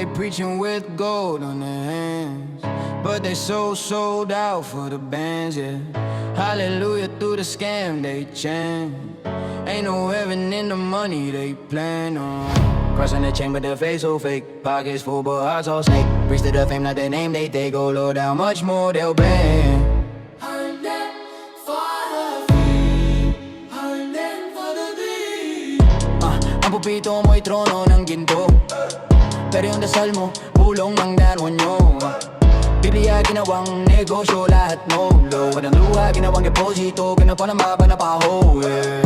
they preaching with gold on their hands, but they so sold out for the bands, yeah. Hallelujah through the scam they chant. Ain't no heaven in the money they plan on. Crossing the chain but the face so fake. Pockets full but hearts all snake. Preach to the fame not the name they take. Oh Lord, how much more they'll pay. Ang pupito mo'y trono ng ginto, pero yung dasal mo, bulong ng demonyo. Biblia ginawang negosyo, lahat no low. At ang luha ginawang deposito, ginapanamba pa na paho, yeah.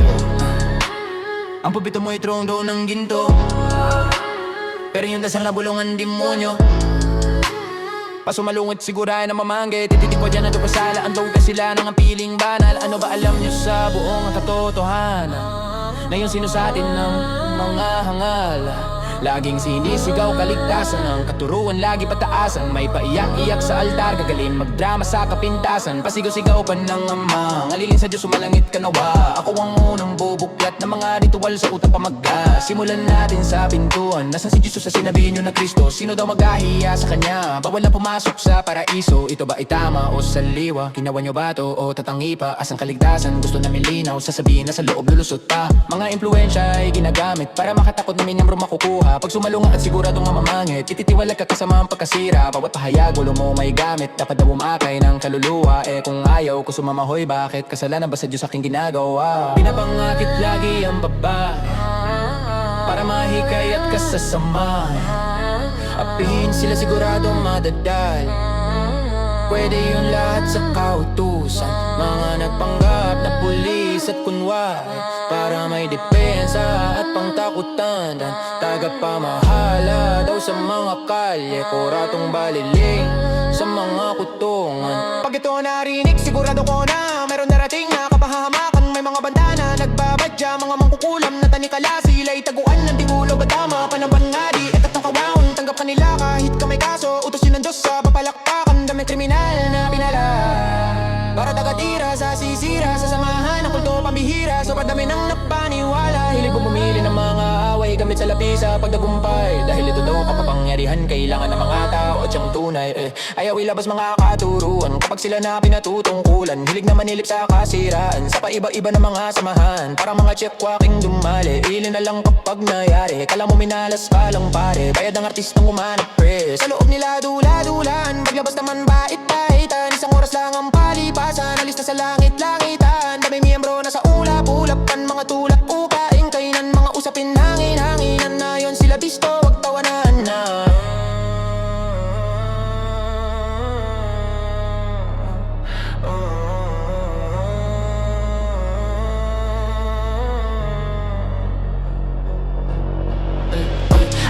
Ang pupito mo'y trono ng ginto, pero yung dasal na bulong ng demonyo. Pasumalungit sigurahin na mamangge. Tititik ko dyan na pasala. Andog ka sila ng ang piling banal. Ano ba alam nyo sa buong katotohanan na yung sino sa atin ng mga hangal? Laging sinisigaw kaligtasan, ang katuruan lagi pataasan. May paiyak-iyak sa altar, gagaling magdrama sa kapintasan. Pasigaw-sigaw pa ng ama, ngalilin sa Diyos sumalangit ka nawa. Ako ang unang bubuklat ng mga ritual sa utang pamagka. Simulan natin sa pintuan, nasan si Jesus sa sinabi nyo na Kristo? Sino daw maghahiya sa Kanya? Bawal na pumasok sa paraiso. Ito ba itama o saliwa? Ginawa nyo ba to o tatangi pa? Asang kaligtasan? Gusto namin linaw, sasabihin na sa loob lulusot pa. Mga impluensya ay ginagamit para makatakot na minyambro makukuha. Pag sumalunga at siguradong mamamangit, ititiwalag ka kasama ang pagkasira. Bawat pahayag, ulo mo may gamit. Dapat daw umakay ng kaluluwa. Eh kung ayaw ko sumamahoy, bakit? Kasalanan ba sa Diyos aking ginagawa? Pinapangakit lagi ang babae para mahikayat ka sa sama. Apihin sila siguradong madadal. Pwede yun lahat sa kautusan. Mga nagpanggap na pulis at kunwari para may depensa at pangtakutan. Tagapamahala daw sa mga kalye, kuratong baliling sa mga kutungan. Pag ito narinig, sigurado ko na meron darating na kapahamakan. May mga banda na nagbabadya, mga mangkukulam na tanikala. Sila'y taguan ng tingulo, badama panaban nga di etat ng kawaon. Tanggap kanila kahit ka may kaso, utos yun ng Diyos sa papalakpakan. Dami kriminal na pinala para tagatira sa sisira, sa samahan ng kulto pambihira. So padami ng napaniwala, hilig mo bumili ng mga away gamit sa lapisa pagdagumpay. Dahil ito daw kapapangyarihan, kailangan ng mga tao at siyang tunay. Ayaw ilabas mga katuruan kapag sila na pinatutungkulan. Hilig na manilip sa kasiraan sa paiba-iba ng mga samahan. Para mga check-walking dumali, ilin na lang kapag nayari. Kala mo minalas ka lang pare, bayad ang artistang umanap pre. Sa loob nila dula-dulan, paglabas naman bait-baitan. Isang oras lang ang palipasan, alis na sa langit-langitan. Dami miyembro na sa ulap-ulapan, mga tulak upaing kainan, mga usapin hangin-hanginan. Na yon sila bisto, wag tawanan na.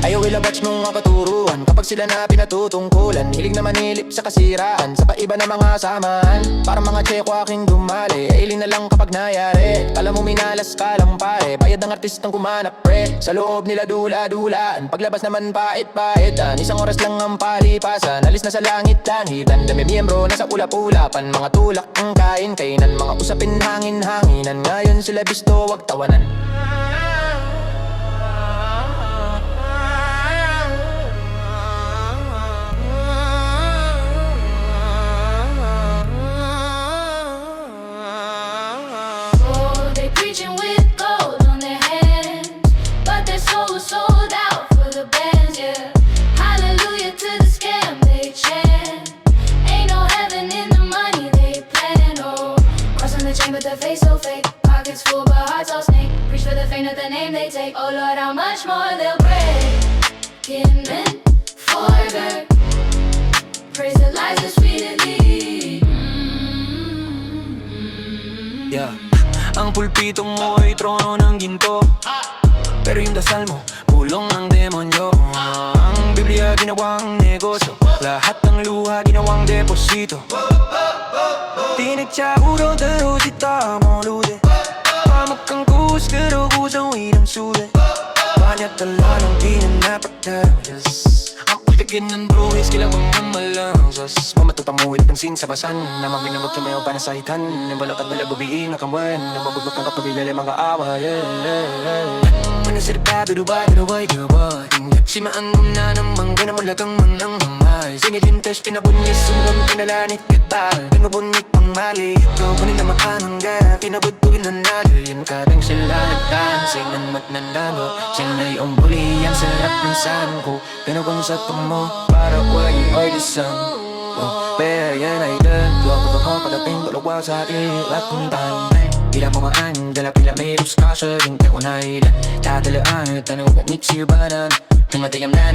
Ayaw ilabats mong mga katuruan kapag sila na pinatutungkulan. Hilig na manilip sa kasiraan sa paiba na mga samahan. Para mga check-walking dumali, ailing na lang kapag nayari. Kala mo minalas ka lang pare, bayad ang artistang kumanap pre. Sa loob nila dula-dulaan, paglabas naman pait-paitan. Isang oras lang ang palipasan, alis na sa langit-langitan. Dami miyembro na sa ulap-ulapan, mga tulak ang kain-kainan, mga usapin hangin-hanginan. Ngayon sila bisto, wag tawanan. Sold out for the bands, yeah. Hallelujah to the scam they chant. Ain't no heaven in the money they plan, oh. Crossing the chain but the face so fake. Pockets full but hearts all snake. Preach for the faint of the name they take. Oh Lord, how much more they'll break. Given for good. Praise the lies that sweetly. Yeah. Ang pulpito mo ay trono ng ginto, pero yung dasal mo, bulong ng demonyo. Ang Biblia ginawang negosyo, lahat ng luha ginawang deposito. Tinig siya uro daro si tamo lude, pamakangkus karo kusang inam sude. Banyak talanang di na napagdayas. Ang uligin ng bruhis kilang mga malangsas. Mamatutamuhin pansin sa basan, na maminamag tumayo pa na sahitan. Ng balakad na lagubiin na kamwan, na mabugbog ng kapabilala mga awa. manasirpa Biruba, tingkat na namang ganamulagang manang mamay Sinilintas, pinabunyis, sungam, pinalanit kital Pinabunit pang mali, ikaw kunin na makanangga Pinabudbugin na nalayin, kadang sila nagdancing Ang magnanalo, sinay umbuli Ang sarap ng saan ko, pinagong sa tumo Para why ay disang Pero yan ay dan Tuwag ko ako kadaping kalawa sa ilat kong tanay Tila mo maan, dala pila may ruskasa Hintay ko na ilan Tatalaan, tanong kung mitsi ba na Tumatayam na